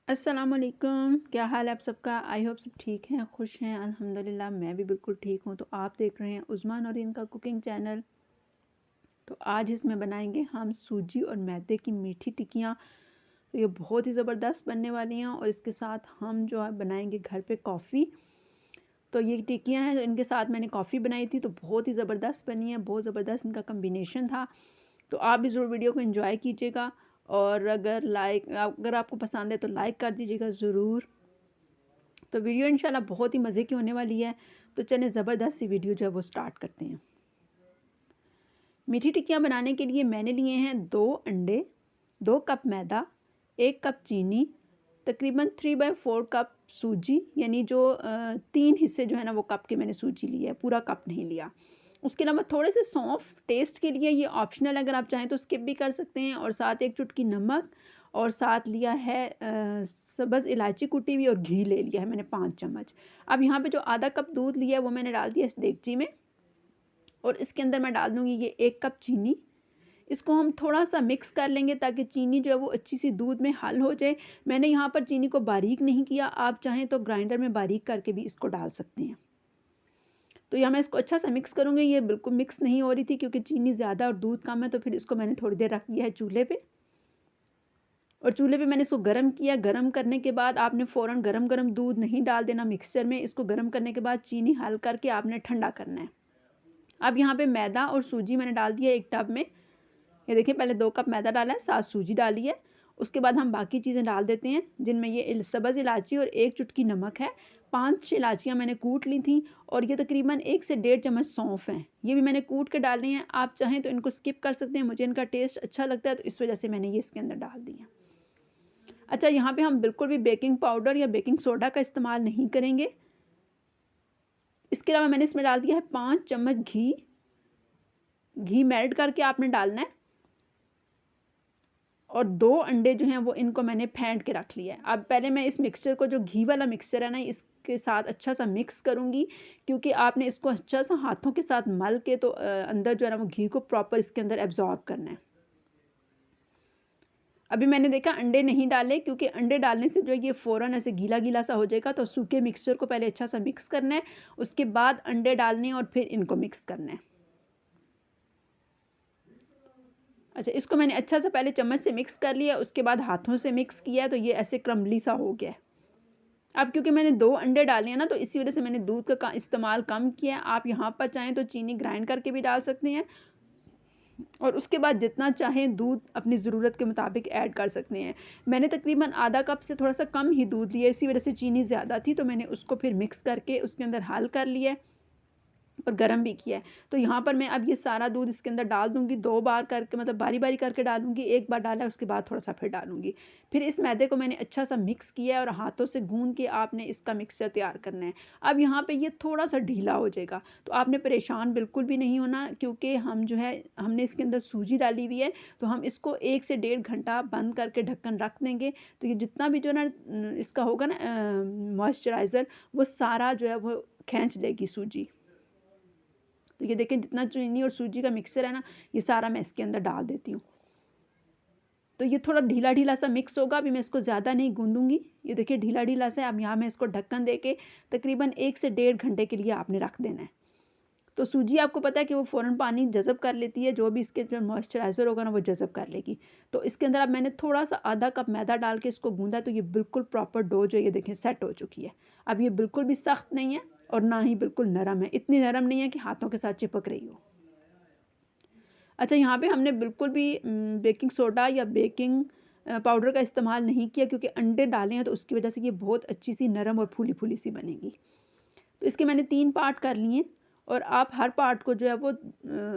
अस्सलाम वालेकुम। क्या हाल है आप सबका? आई होप सब ठीक हैं, खुश हैं। अल्हम्दुलिल्लाह मैं भी बिल्कुल ठीक हूँ। तो आप देख रहे हैं उस्मान और इनका कुकिंग चैनल। तो आज इसमें बनाएंगे हम सूजी और मैदे की मीठी टिक्कियाँ। तो ये बहुत ही ज़बरदस्त बनने वाली हैं और इसके साथ हम जो है बनाएंगे घर पे कॉफ़ी। तो ये टिक्कियाँ हैं, जो इनके साथ मैंने कॉफ़ी बनाई थी तो बहुत ही ज़बरदस्त बनी है, बहुत ज़बरदस्त इनका कम्बिनेशन था। तो आप भी ज़रूर वीडियो को एंजॉय कीजिएगा और अगर आपको पसंद है तो लाइक कर दीजिएगा ज़रूर। तो वीडियो इंशाल्लाह बहुत ही मज़े की होने वाली है। तो चलें ज़बरदस्त सी वीडियो जो है वो स्टार्ट करते हैं। मीठी टिक्कियाँ बनाने के लिए मैंने लिए हैं 2 अंडे, 2 कप मैदा, 1 कप चीनी, तकरीबन 3/4 कप सूजी, यानी जो 3 हिस्से जो है ना वो कप के मैंने सूजी ली है, पूरा कप नहीं लिया। उसके अलावा थोड़े से सौंफ टेस्ट के लिए, ये ऑप्शनल है, अगर आप चाहें तो स्किप भी कर सकते हैं। और साथ 1 चुटकी नमक और साथ लिया है सब्ज़ इलायची कुटी हुई और घी ले लिया है मैंने 5 चम्मच। अब यहाँ पे जो आधा कप दूध लिया है वो मैंने डाल दिया इस देगची में और इसके अंदर मैं डाल दूँगी ये 1 कप चीनी। इसको हम थोड़ा-सा मिक्स कर लेंगे ताकि चीनी जो है वो अच्छी-सी दूध में हल हो जाए। मैंने यहाँ पर चीनी को बारीक नहीं किया, आप चाहें तो ग्राइंडर में बारीक करके भी इसको डाल सकते हैं। तो यहाँ मैं इसको अच्छा सा मिक्स करूँगी। ये बिल्कुल मिक्स नहीं हो रही थी क्योंकि चीनी ज़्यादा और दूध कम है, तो फिर इसको मैंने थोड़ी देर रख दिया है चूल्हे पे। और चूल्हे पे मैंने इसको गरम किया। गरम करने के बाद आपने फ़ौरन गरम-गरम दूध नहीं डाल देना मिक्सचर में। इसको गरम करने के बाद चीनी हल करके आपने ठंडा करना है। अब यहाँ पे मैदा और सूजी मैंने डाल दिया एक टब में। ये देखिए, पहले 2 कप मैदा डाला है, साथ सूजी डाली है। उसके बाद हम बाकी चीज़ें डाल देते हैं, जिनमें ये सब्ज़ इलायची और 1 चुटकी नमक है। 5 इलायचियाँ मैंने कूट ली थी और ये तकरीबन 1 से डेढ़ चम्मच सौंफ हैं। ये भी मैंने कूट के डालनी है। आप चाहें तो इनको स्किप कर सकते हैं, मुझे इनका टेस्ट अच्छा लगता है तो इस वजह से मैंने ये इसके अंदर डाल दी है। अच्छा, यहाँ पे हम बिल्कुल भी बेकिंग पाउडर या बेकिंग सोडा का इस्तेमाल नहीं करेंगे। इसके अलावा मैंने इसमें डाल दिया है 5 चम्मच घी। घी मेल्ट करके आपने डालना है। और 2 अंडे जो हैं वो इनको मैंने फेंट के रख लिया है। अब पहले मैं इस मिक्सचर को, जो घी वाला मिक्सचर है ना, इसके साथ अच्छा-सा मिक्स करूँगी, क्योंकि आपने इसको अच्छा-सा हाथों के साथ मल के तो अंदर जो है ना वो घी को प्रॉपर इसके अंदर एब्ज़ॉर्ब करना है। अभी मैंने देखा अंडे नहीं डाले, क्योंकि अंडे डालने से जो है ये फ़ौरन ऐसे गीला-गीला सा हो जाएगा। तो सूखे मिक्सचर को पहले अच्छा-सा मिक्स करना है, उसके बाद अंडे डालने हैं और फिर इनको मिक्स करना है। अच्छा, इसको मैंने अच्छा सा पहले चम्मच से मिक्स कर लिया, उसके बाद हाथों से मिक्स किया, तो ये ऐसे क्रम्बली सा हो गया है। अब क्योंकि मैंने 2 अंडे डाले हैं ना, तो इसी वजह से मैंने दूध का इस्तेमाल कम किया है। आप यहाँ पर चाहें तो चीनी ग्राइंड करके भी डाल सकते हैं और उसके बाद जितना चाहें दूध अपनी ज़रूरत के मुताबिक ऐड कर सकते हैं। मैंने तकरीबन आधा कप से थोड़ा सा कम ही दूध लिया, इसी वजह से चीनी ज़्यादा थी, तो मैंने उसको फिर मिक्स करके उसके अंदर हल कर लिया है और गरम भी किया है। तो यहाँ पर मैं अब ये सारा दूध इसके अंदर डाल दूँगी, 2 बार करके, मतलब बारी-बारी करके डालूँगी। एक बार डाला है, उसके बाद थोड़ा-सा फिर डालूँगी। फिर इस मैदे को मैंने अच्छा-सा मिक्स किया है और हाथों से गूँध के आपने इसका मिक्सचर तैयार करना है। अब यहाँ पे ये थोड़ा-सा ढीला हो जाएगा, तो आपने परेशान बिल्कुल भी नहीं होना, क्योंकि हम जो है हमने इसके अंदर सूजी डाली हुई है, तो हम इसको 1 से डेढ़ घंटा बंद करके ढक्कन रख देंगे। तो ये जितना भी जो है ना इसका होगा ना मॉइस्चराइज़र, वो सारा जो है वो खींच लेगी सूजी। तो ये देखें, जितना चीनी और सूजी का मिक्सचर है ना, ये सारा मैं इसके अंदर डाल देती हूँ। तो ये थोड़ा ढीला-ढीला सा मिक्स होगा, अभी मैं इसको ज़्यादा नहीं गूँधूँगी। ये देखिए ढीला-ढीला सा है। अब यहाँ मैं इसको ढक्कन दे के तकरीबन 1 से डेढ़ घंटे के लिए आपने रख देना है। तो सूजी आपको पता है कि वो फ़ौरन पानी जज़ब कर लेती है, जो भी इसके अंदर मॉइस्चराइज़र होगा ना वो जज़ब कर लेगी। तो इसके अंदर अब मैंने थोड़ा-सा आधा कप मैदा डाल के इसको गूँधा, तो ये बिल्कुल प्रॉपर डो जो है ये देखें सेट हो चुकी है। अब ये बिल्कुल भी सख्त नहीं है और ना ही बिल्कुल नरम है। इतनी नरम नहीं है कि हाथों के साथ चिपक रही हो। अच्छा, यहाँ पे हमने बिल्कुल भी बेकिंग सोडा या बेकिंग पाउडर का इस्तेमाल नहीं किया, क्योंकि अंडे डाले हैं तो उसकी वजह से ये बहुत अच्छी सी नरम और फूली-फूली सी बनेगी। तो इसके मैंने 3 पार्ट कर लिए और आप हर पार्ट को जो है वो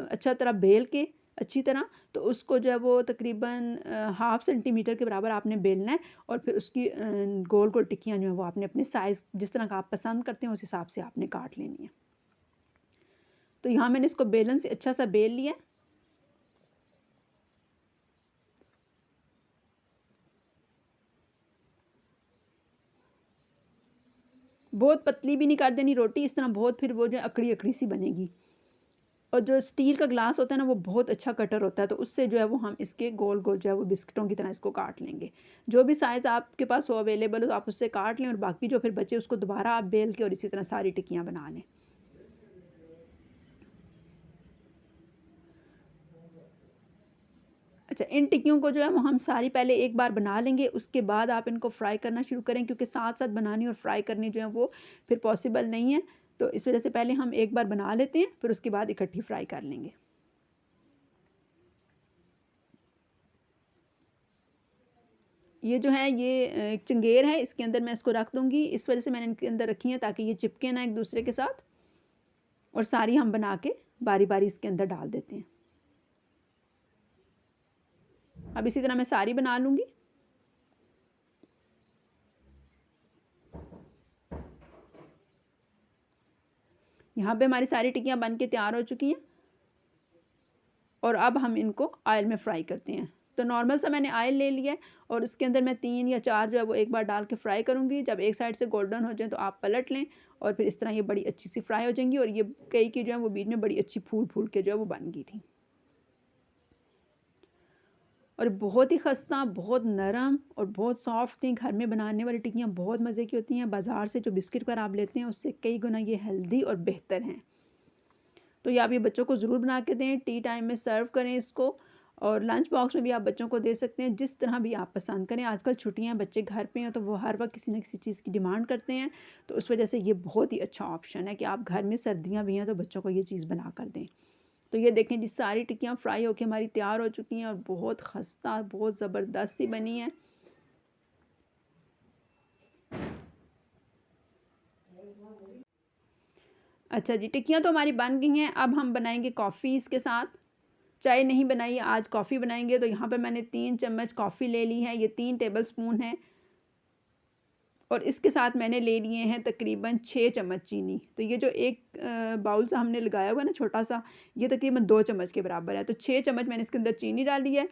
अच्छा तरह बेल के अच्छी तरह, तो उसको जो है वो तकरीबन हाफ़ सेंटीमीटर के बराबर आपने बेलना है और फिर उसकी गोल-गोल टिक्कियाँ जो हैं वो आपने अपने साइज़ जिस तरह का आप पसंद करते हैं उस हिसाब से आपने काट लेनी है। तो यहाँ मैंने इसको बेलन से अच्छा सा बेल लिया। बहुत पतली भी नहीं कर देनी रोटी, इस तरह बहुत फिर वो जो है अकड़ी-अकड़ी सी बनेगी। और जो स्टील का ग्लास होता है ना वो बहुत अच्छा कटर होता है, तो उससे जो है वो हम इसके गोल गोल जो है वो बिस्किटों की तरह इसको काट लेंगे। जो भी साइज़ आपके पास हो अवेलेबल हो तो आप उससे काट लें, और बाकी जो फिर बचे उसको दोबारा आप बेल के और इसी तरह सारी टिक्कियाँ बना लें। अच्छा, इन टिक्कियों को जो है वो हम सारी पहले एक बार बना लेंगे, उसके बाद आप इनको फ्राई करना शुरू करें, क्योंकि साथ-साथ बनानी और फ्राई करनी जो है वो फिर पॉसिबल नहीं है। तो इस वज़ह से पहले हम एक बार बना लेते हैं, फिर उसके बाद इकट्ठी फ्राई कर लेंगे। ये जो है ये एक चंगेर है, इसके अंदर मैं इसको रख दूँगी। इस वज़ह से मैंने इनके अंदर रखी हैं ताकि ये चिपके ना एक-दूसरे के साथ, और सारी हम बना के बारी-बारी इसके अंदर डाल देते हैं। अब इसी तरह मैं सारी बना लूँगी। यहाँ पे हमारी सारी टिक्कियाँ बन के तैयार हो चुकी हैं, और अब हम इनको ऑयल में फ्राई करते हैं। तो नॉर्मल सा मैंने ऑयल ले लिया है, और उसके अंदर मैं 3 या 4 जो है वो एक बार डाल के फ्राई करूँगी। जब एक साइड से गोल्डन हो जाए तो आप पलट लें, और फिर इस तरह ये बड़ी अच्छी सी फ्राई हो जाएँगी, और ये कई की जो है वो बीच में बड़ी अच्छी फूल-फूल के जो है वो बन गई थी। और बहुत ही खस्ता, बहुत नरम और बहुत सॉफ्ट थी। घर में बनाने वाली टिक्कियाँ बहुत मज़े की होती हैं। बाज़ार से जो बिस्किट वगैरह आप लेते हैं उससे कई गुना ये हेल्दी और बेहतर हैं। तो ये आप ये बच्चों को ज़रूर बना के दें, टी टाइम में सर्व करें इसको, और लंच बॉक्स में भी आप बच्चों को दे सकते हैं, जिस तरह भी आप पसंद करें। आजकल छुट्टियाँ हैं, बच्चे घर पे हैं, तो वो हर वक़्त किसी न किसी चीज़ की डिमांड करते हैं, तो उस वजह से ये बहुत ही अच्छा ऑप्शन है कि आप घर में, सर्दियाँ भी हैं, तो बच्चों को ये चीज़ बना कर दें। तो ये देखें जी, सारी टिक्कियाँ फ्राई होके हमारी तैयार हो चुकी हैं, और बहुत खस्ता, बहुत ज़बरदस्त सी बनी हैं। अच्छा जी, टिक्कियाँ तो हमारी बन गई हैं, अब हम बनाएँगे कॉफ़ी इसके साथ। चाय नहीं बनाई है, आज कॉफ़ी बनाएँगे। तो यहाँ पे मैंने 3 चम्मच कॉफ़ी ले ली है, ये 3 टेबलस्पून है, और इसके साथ मैंने ले लिए हैं तकरीबन 6 चम्मच चीनी। तो ये जो एक बाउल सा हमने लगाया हुआ है ना छोटा-सा, ये तकरीबन 2 चम्मच के बराबर है। तो 6 चम्मच मैंने इसके अंदर चीनी डाली है,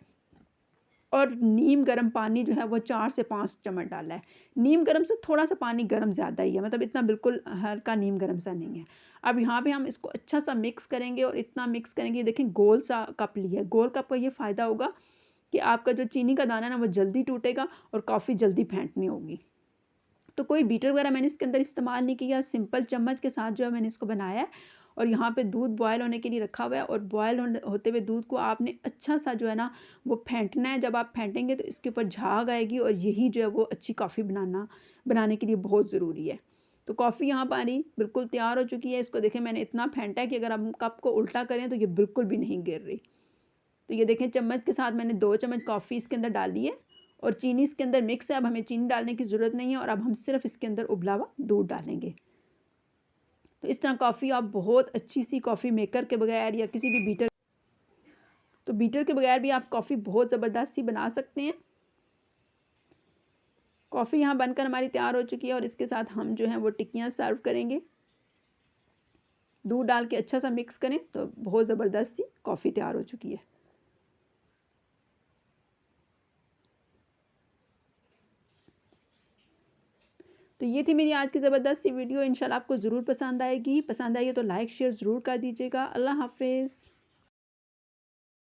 और नीम गर्म पानी जो है वो 4 से 5 चम्मच डाला है। नीम गर्म से थोड़ा-सा पानी गर्म ज़्यादा ही है, मतलब इतना बिल्कुल हल्का नीम गर्म सा नहीं है। अब यहाँ पे हम इसको अच्छा-सा मिक्स करेंगे, और इतना मिक्स करेंगे, देखें गोल सा कप लिया है। गोल कप का ये फ़ायदा होगा कि आपका जो चीनी का दाना है ना वो जल्दी टूटेगा, और कॉफ़ी जल्दी फेंटनी होगी। तो कोई बीटर वगैरह मैंने इसके अंदर इस्तेमाल नहीं किया, सिंपल चम्मच के साथ जो है मैंने इसको बनाया है। और यहाँ पे दूध बॉयल होने के लिए रखा हुआ है, और बॉयल होते हुए दूध को आपने अच्छा सा जो है ना वो फेंटना है। जब आप फेंटेंगे तो इसके ऊपर झाग आएगी, और यही जो है वो अच्छी कॉफ़ी बनाने के लिए बहुत ज़रूरी है। तो कॉफ़ी यहाँ हमारी बिल्कुल तैयार हो चुकी है। इसको देखें, मैंने इतना फेंटा है कि अगर हम कप को उल्टा करें तो ये बिल्कुल भी नहीं गिर रही। तो ये देखें, चम्मच के साथ मैंने 2 चम्मच कॉफ़ी इसके अंदर डाली है, और चीनी इसके अंदर मिक्स है। अब हमें चीनी डालने की ज़रूरत नहीं है, और अब हम सिर्फ इसके अंदर उबला हुआ दूध डालेंगे। तो इस तरह कॉफ़ी आप बहुत अच्छी सी कॉफ़ी मेकर के बगैर, या किसी भी बीटर के बगैर भी आप कॉफ़ी बहुत ज़बरदस्त सी बना सकते हैं। कॉफ़ी यहाँ बनकर हमारी तैयार हो चुकी है, और इसके साथ हम जो है वो टिक्कियाँ सर्व करेंगे। दूध डाल के अच्छा सा मिक्स करें तो बहुत ज़बरदस्त सी कॉफ़ी तैयार हो चुकी है। तो ये थी मेरी आज की ज़बरदस्त सी वीडियो। इंशाल्लाह आपको ज़रूर पसंद आएगी। पसंद आई है तो लाइक शेयर ज़रूर कर दीजिएगा। अल्लाह हाफ़िज़।